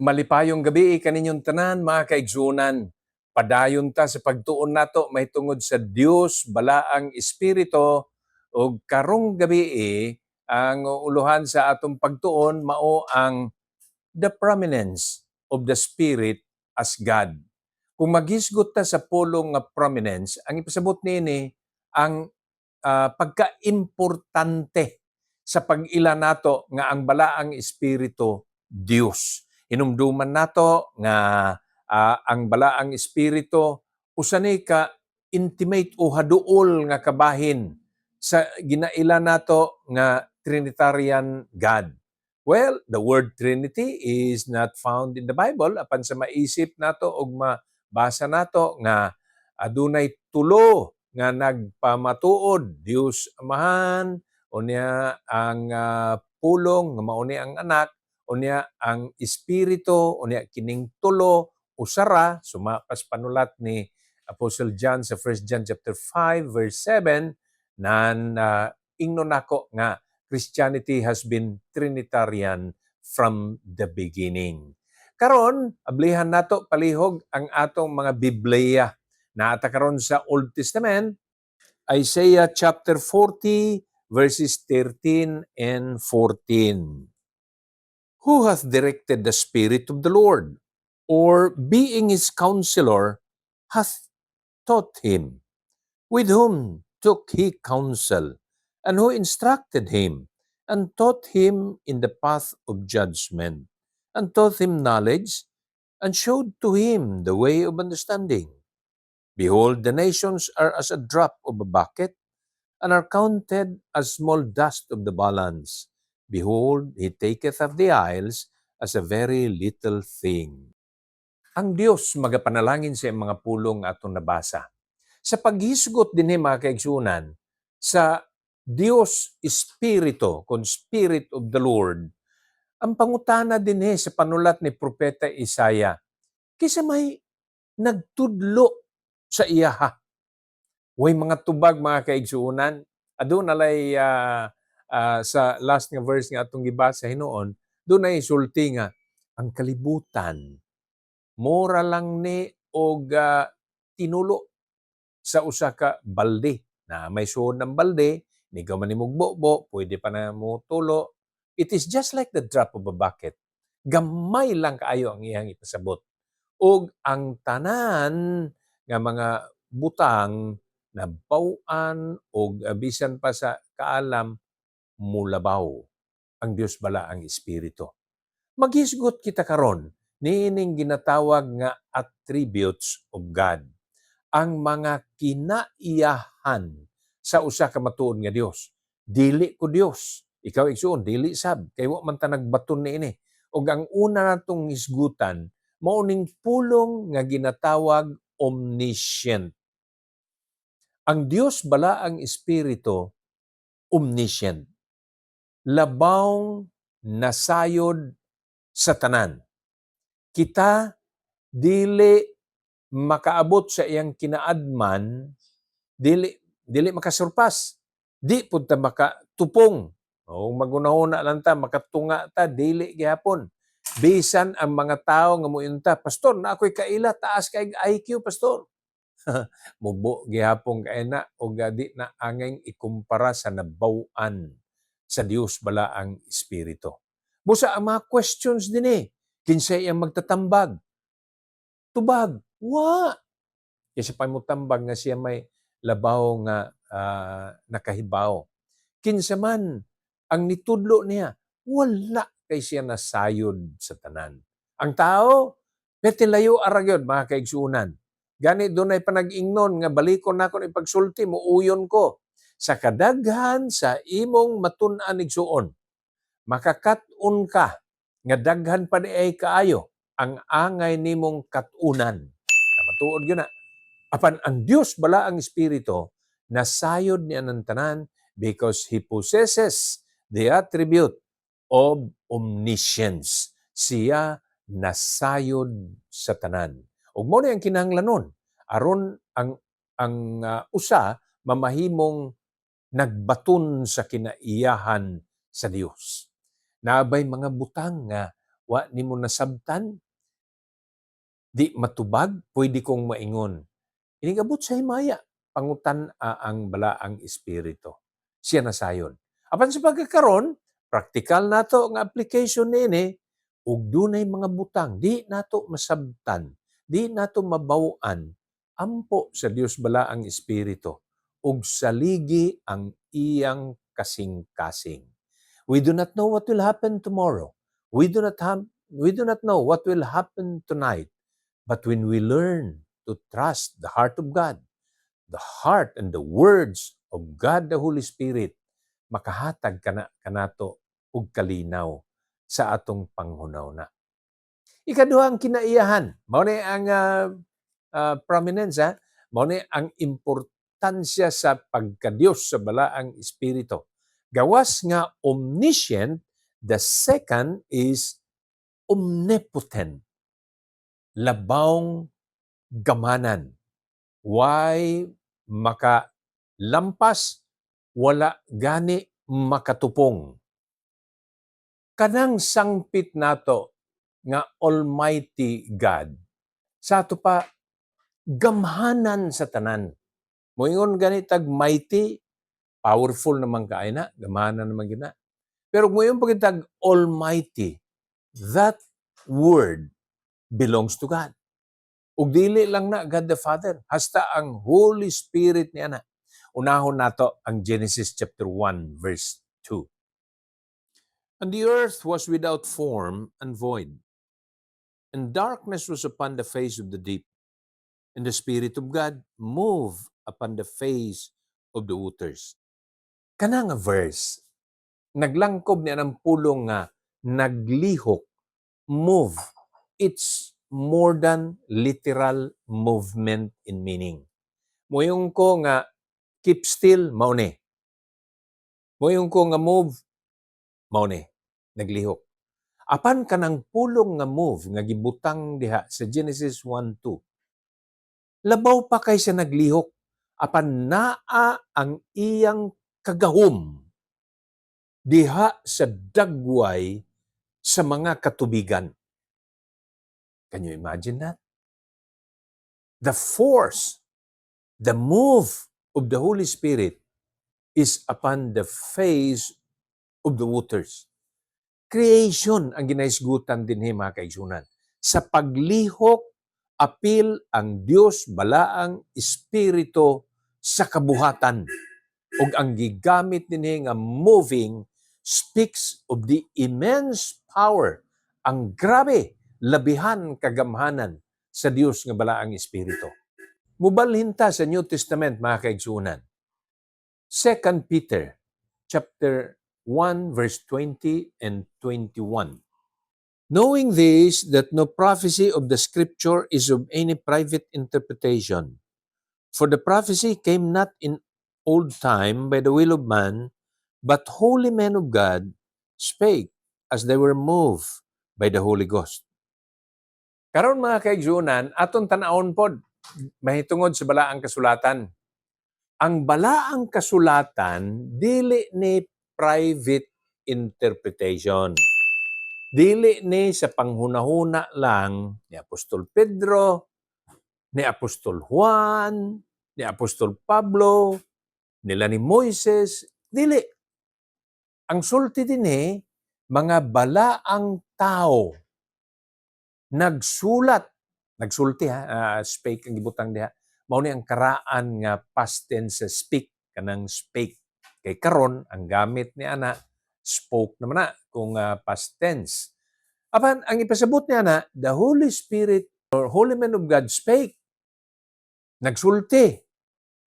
Malipayong gabi kaninyong tanan mga kaigsunan. Padayon ta sa pagtuon nato may tungod sa Dios balaang espiritu ug karong gabi ang uluhan sa atong pagtuon mao ang the prominence of the Spirit as God. Kung maghisgot ta sa pulong nga prominence, ang ipasabot niini ang pagka-importante sa pag-ila nato nga ang balaang espiritu Dios. Hinumduman nato nga ang balaang espiritu usa ni ka intimate o haduol nga kabahin sa ginaila nato nga Trinitarian God. Well, the word Trinity is not found in the Bible apan sa maisip nato ug mabasa nato nga adunay tulo nga nagpamatuod, Dios Amahan, unya ang pulong nga mao ni ang anak, unya ang espiritu, unya kining tulo usara sumapas panulat ni Apostle John sa 1 John chapter 5 verse 7 nan ingnon nako nga Christianity has been Trinitarian from the beginning. Karon, ablihan nato palihog ang atong mga Biblia. Naata karon sa Old Testament, Isaiah chapter 40 verses 13 and 14. Who hath directed the Spirit of the Lord? Or being his counselor, hath taught him? With whom took he counsel? And who instructed him? And taught him in the path of judgment? And taught him knowledge? And showed to him the way of understanding? Behold, the nations are as a drop of a bucket, and are counted as small dust of the balance. Behold, he taketh of the isles as a very little thing. Ang Dios magapanalangin sa mga pulong atong nabasa. Sa paghisgot din mga kaigsunan, sa Dios Espiritu, kung Spirit of the Lord, ang pangutana din sa panulat ni Propeta Isaiah, kisa may nagtudlo sa iyaha. Way mga tubag mga kaigsuunan, adun nalay sa last nga verse nga atong gibasa hinuon, doon ay sulti nga ang kalibutan mora lang ni og tinulo sa usa ka balde na may suod ng balde, ni ka man imugbo, pwede pa na mo tulo. It is just like the drop of a bucket. Gamay lang kaayo ang iyang ipasabot. Og ang tanan nga mga butang na baw-an o bisan pa sa kaalam mulabaw ang Dios bala ang espiritu. Maghisgot kita karon niining ginatawag nga attributes of God, ang mga kinaiyahan sa usa ka matuod nga Dios. Dili ko Dios, ikaw igsuon dili sab kay wa man ta nagbaton niini. Og ang una natong hisgutan mao ning pulong nga ginatawag omniscient. Ang Dios bala ang espiritu omniscient. Labaw nasayod sa tanan. Kita dili makaabot sa iyang kinaadman, dili makasurpas. Di pud ta makatupong. O magunahuna lang ta makatunga ta dili gihapon. Bisan ang mga tao nga mointa, pastor, na ako'y kaila taas kay IQ, pastor. Mubo gihapon kay na o di na angay ikumpara sa nabaw-an sa Dios bala ang espiritu. Busa ang mga questions din kinsay ang magtatambag? Tubag, wa. Kasi pa mo tambag nga siya may labaw nga nakahibaw. Kinsa man ang nitudlo niya, wala kay siya nasayod sa tanan. Ang tao, peti layo aragyod mga kaigsuunan. Gani doon ay panag-ingnon nga balikon nako ni pagsulti mo uyon ko sa kadaghan sa imong matun-an igsuon. Makakatun ka nga daghan pa di ay kaayo ang angay nimong katunan. Na matuod gyud na. Apan ang Dios bala ang espiritu nasayod niya ng tanan because He possesses the attribute of omniscience. Siya nasayod sa tanan. Ug mo ang kinahanglanon aron ang usa mamahimong nagbatun sa kinaiyahan sa Dios. Naabay mga butang nga wa nimo nasabtan, di matubag, pwede kong maingon. Inigabot sa himaya, pangutan ang balaang espiritu. Siya na sayon. Apan sa pagkakaroon, praktikal nato nga application nini, ug dunay mga butang, di nato masabtan, di nato mabaw-an, ampo sa Dios balaang espiritu, ug saligi ang iyang kasing-kasing. We do not know what will happen tomorrow. We do not know what will happen tonight. But when we learn to trust the heart of God, the heart and the words of God the Holy Spirit, makahatag kanato og kalinaw sa atong panghunaw na. Ikaduha ang kinaiyahan, mao ni ang prominence, mao ni ang importansya sa pagkadiyos sa balaang espiritu. Gawas nga omniscient, the second is omnipotent. Labawng gamanan. Why makalampas, wala gani makatupong. Kanang sangpit nato nga Almighty God, sa ato pa gamhanan sa tanan. Moingon gani tag mighty, powerful naman kaay na, gamhanan naman gina. Pero moingon pag tag Almighty, that word belongs to God. Ug dili lang na God the Father, hasta ang Holy Spirit niya na. Unahon nato ang Genesis chapter 1 verse 2. And the earth was without form and void, and darkness was upon the face of the deep, and the Spirit of God moved upon the face of the waters. Kana nga verse, naglangkob niya ng pulong nga naglihok, move. It's more than literal movement in meaning. Moyong ko nga keep still, mao ni. Moyong ko nga move, mao ni. Naglihok. Apan kanang pulong nga move nga gibutang diha sa Genesis 1:2. Labaw pa kay sa naglihok, apan naa ang iyang kagahom diha sa dagway sa mga katubigan. Can you imagine that? The force, the move of the Holy Spirit is upon the face of the waters. Creation ang ginaisgutan din mga kaigsunan. Sa paglihok, apil ang Dios balaang espiritu sa kabuhatan. Ug ang gigamit dinhi nga moving speaks of the immense power, ang grabe, labihan kagamhanan sa Dios nga balaang espiritu. Mubalhin ta sa New Testament mga kaigsunan. 2 Peter chapter 1 verse 20 and 21. Knowing this, that no prophecy of the scripture is of any private interpretation. For the prophecy came not in old time by the will of man, but holy men of God spake as they were moved by the Holy Ghost. Karon mga kaigsunan, aton tan-awon pod mahitungod sa balaang kasulatan. Ang balaang kasulatan dili ni private interpretation. Dili ni sa panghunahuna lang ni Apostol Pedro, ni Apostol Juan, ni Apostol Pablo, nila ni Moises, dili. Ang sulti dinhi, mga balaang tao nagsulti spake ang gibutang diha. Mao ni ang karaan nga past tense sa speak kanang spake. Kay karon ang gamit ni ana spoke naman na kung past tense. Apan ang ipasabot niya na the Holy Spirit or Holy Men of God spake. Nagsulti.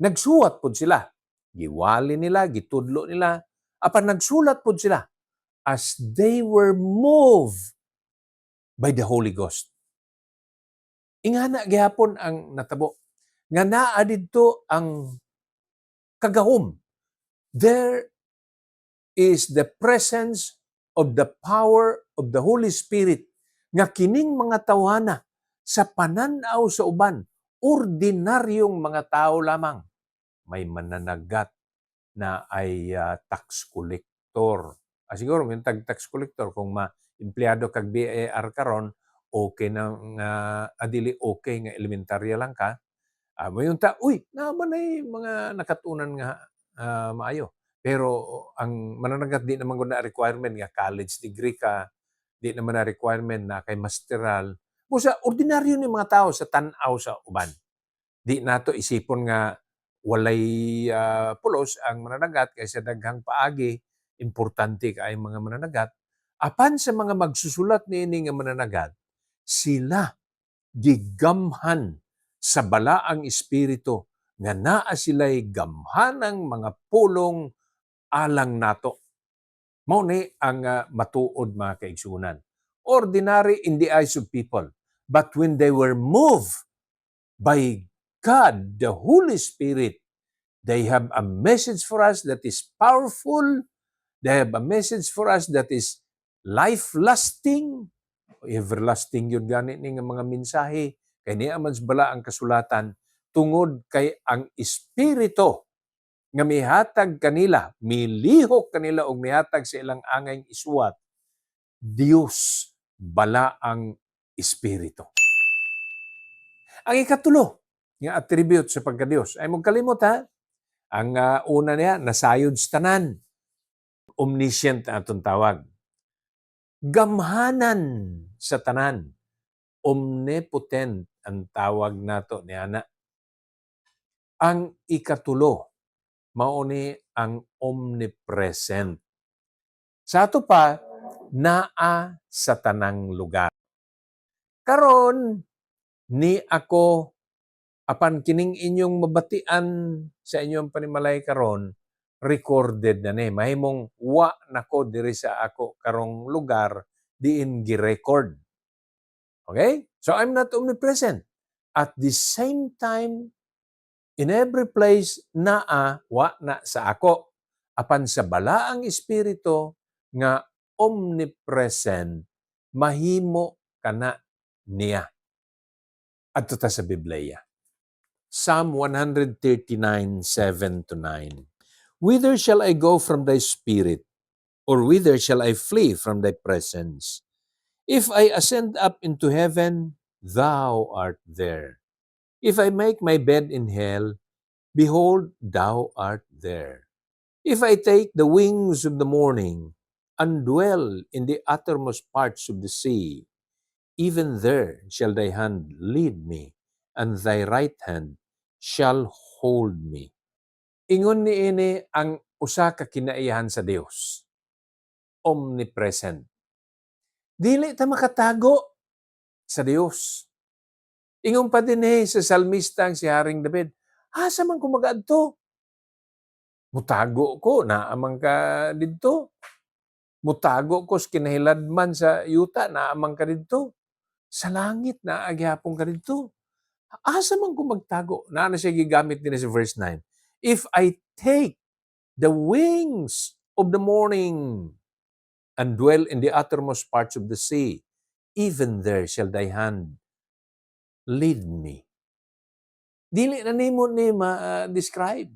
Nagsuwat pud sila. Giwali nila, gitudlo nila. Apan nagsulat pud sila as they were moved by the Holy Ghost. Ingana gihapon ang natabo. Nga naa didto ang kagahom. There is the presence of the power of the Holy Spirit nga kining mga tawhana sa pananaw sa uban, ordinaryong mga tao lamang. May mananagat na ay tax collector. Siguro may tax collector kung empleyado kag BAR karon, okay na nga adili okay nga elementarya lang ka, mayunta, uy, naman ay mga nakatunan nga maayo. Pero ang mananagat di naman gud na requirement nga college degree ka, di naman na requirement na kay masteral. Busa ordinaryo ni mga tao sa tan-aw sa uban. Di nato isipon nga walay pulos ang mananagat kaysa daghang paagi, importante kaayong mga mananagat. Apan sa mga magsusulat niini nga mananagat, sila gigamhan sa balaang espiritu nga naa sila'y gamhanang mga pulong alang nato. Mao ni ang matuod mga kaigsunan. Ordinary in the eyes of people, but when they were moved by God, the Holy Spirit, they have a message for us that is powerful. They have a message for us that is life-lasting. Everlasting yun gani ni nga mga mensahe. Kay niya man bala ang kasulatan tungod kay ang Espiritu nga mihatag kanila, milihok kanila og mihatag sa ilang angay isuwat, Dios bala ang Espiritu. Ang ikatulo nga attribute sa pagka-Dios ay mong kalimot ha. Ang una niya, nasayod sa tanan. Omniscient na atong tawag. Gamhanan sa tanan. Omnipotent ang tawag nato ni ana. Ang ikatulo, mao ni ang omnipresent. Sa ato pa, naa sa tanang lugar. Karon ni ako apan kining inyong mabatian sa inyong panimalay karon, recorded na ni. Mahimong wa nako diri sa ako karong lugar diin gi-record. Okay? So I'm not omnipresent. At the same time, in every place naa wa na sa ako. Apan sa balaang espiritu nga omnipresent, mahimo kana niya. Adto ta sa Biblia. Psalm 139:7-9. Whither shall I go from thy spirit? Or whither shall I flee from thy presence? If I ascend up into heaven, thou art there. If I make my bed in hell, behold, thou art there. If I take the wings of the morning and dwell in the uttermost parts of the sea, even there shall thy hand lead me, and thy right hand shall hold me. Ingon ni ini ang usa ka kinaiyahan sa Dios. Omnipresent. Dili ta makatago sa Dios. Ingon pa din sa salmista si Haring David, asa man ko mag-adto? Mutago ko, naamang ka didto. Mutago ko sa kinahiladman sa yuta, naamang ka didto. Sa langit, naagyapong ka didto. Asa man ko magtago? Na siya gigamit din sa verse 9. If I take the wings of the morning and dwell in the uttermost parts of the sea, even there shall thy hand lead me. Dili na nimo ni ma-describe.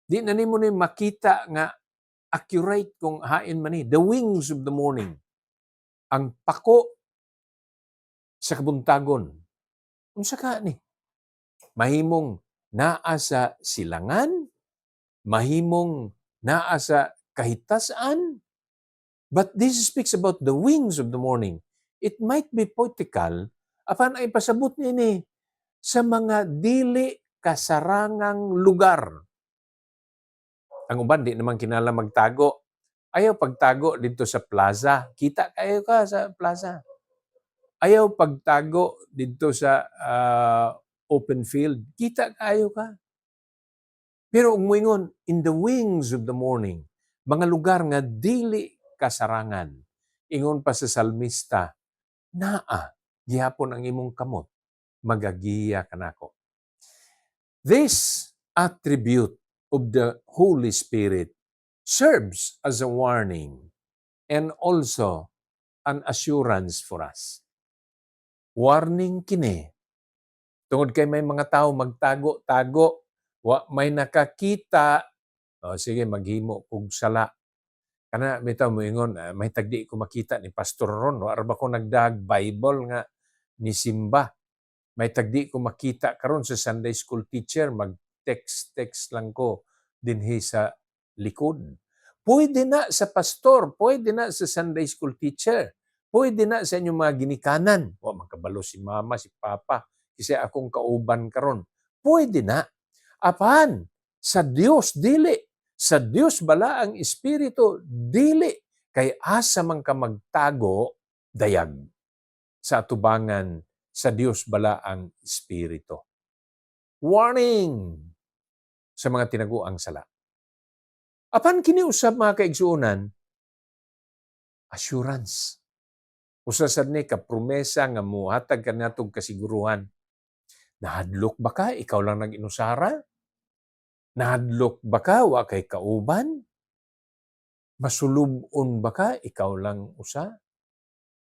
Di na nimo ni makita nga accurate kung hain man ni. The wings of the morning. Ang pako sa kabuntagon. Unsa ka ni? Mahimong naa sa silangan, mahimong naa sa kahitasan. But this speaks about the wings of the morning. It might be poetical, apan ay pasabot nini sa mga dili kasarangang lugar. Ang uban, di naman kinala magtago. Ayaw pagtago dito sa plaza. Kita kayo ka sa plaza. Ayaw pagtago dito sa open field. Kita kayo ka. Pero umuingon, in the wings of the morning, mga lugar nga dili kasarangan. Ingon pa sa salmista, naa, gihapon ang imong kamot, magagiya kanako. This attribute of the Holy Spirit serves as a warning and also an assurance for us. Warning kini. Tungod kay may mga tao magtago-tago, wa may nakakita, sige maghimo kog sala. Kana bitaw moingon, may tagdi ko makita ni Pastor Ron, wa ra ba ko nagdag Bible nga ni simba. May tagdi ko makita karon sa Sunday school teacher, mag-text lang ko dinhi sa likod. Pwede na sa pastor, pwede na sa Sunday school teacher, pwede na sa inyong mga ginikanan. O magkabalo si mama, si papa, kasi akong kauban karon. Pwede na. Apan, sa Dios dili. Sa Dios bala ang Espiritu, dili. Kay asa man ka magtago, dayag. Sa atubangan, sa Dios bala ang Espiritu. Warning sa mga tinaguang sala. Apan kini usab mga kaigsuonan, assurance. Usa sad ni ka promesa nga muhatag kanatong kasiguruhan. Nahadlok ba ka ikaw lang nag-inusara? Nahadlok ba ka wa kay kauban? Masulubon ba ka ikaw lang usa?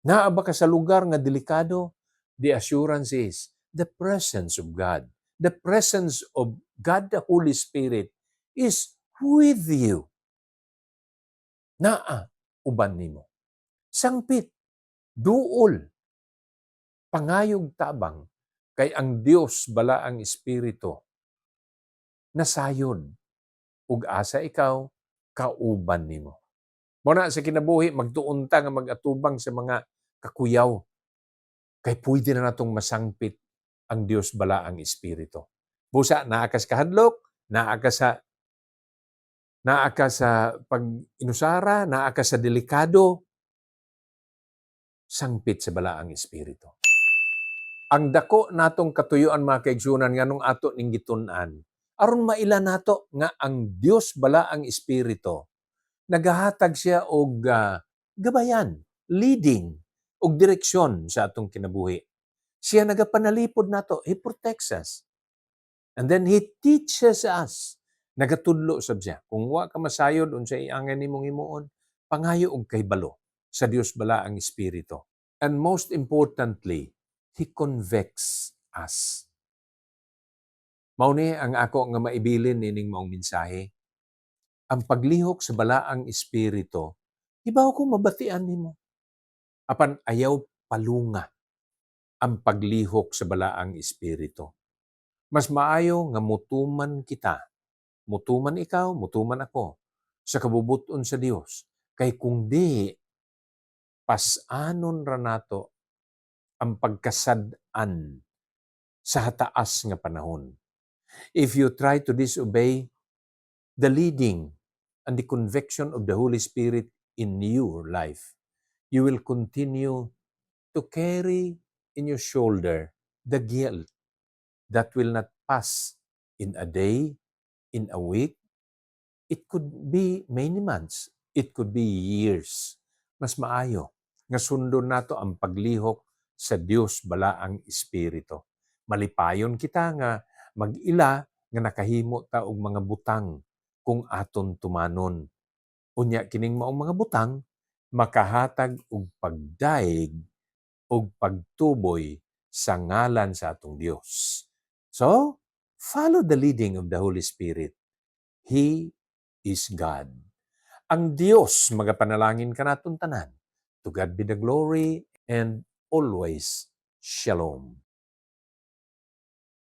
Naa ba ka sa lugar nga delikado? The assurance is the presence of God. The presence of God the Holy Spirit is with you. Naa uban nimo. Sangpit, duol, pangayog tabang kay ang Dios bala ang Espiritu nasayod ug asa ikaw kauban nimo. Muna sa kinabuhi magtuon ta nga magatubang sa mga kakuyaw kay pwede na natong masangpit ang Dios bala ang Espiritu. Busa naa ka sa kahadlok, naa ka sa pag-inusara, naa ka sa delikado, sangpit sa bala ang Espiritu. Ang dako natong katuyuan mga kaigsunan nganong ato ning gitun-an aron maila nato nga ang Dios bala ang Espiritu nagahatag siya og gabayan, leading og direksyon sa atong kinabuhi. Siya nagapanalipod nato, he protects us. And then he teaches us. Nagatudlo sab siya. Kung wa ka masayod unsay angay nimong himuon, pangayo og kahibalo sa Dios bala ang Espiritu. And most importantly, he convicts us. Mao ni ang ako nga maibilin ining maong mensahe. Ang paglihok sa balaang Espiritu, ibaw ko mabatian nimo. Apan ayaw palunga ang paglihok sa balaang Espiritu. Mas maayo nga mutuman kita, mutuman ikaw, mutuman ako, sa kabubuton sa Dios. Kay kung di, pasanon ra nato ang pagkasad-an sa hataas nga panahon. If you try to disobey the leading and the conviction of the Holy Spirit in your life, you will continue to carry in your shoulder the guilt that will not pass in a day, in a week. It could be many months. It could be years. Mas maayo nga sundon nato ang paglihok sa Dios bala ang Espiritu. Malipayon kita nga mag-ila nga nakahimo ta og mga butang kung aton tumanon. Unya kining maong mga butang makahatag og pagdaig og pagtuboy sa ngalan sa atong Dios. So, follow the leading of the Holy Spirit. He is God. Ang Dios magapanalangin kanaton tanan. To God be the glory and always shalom.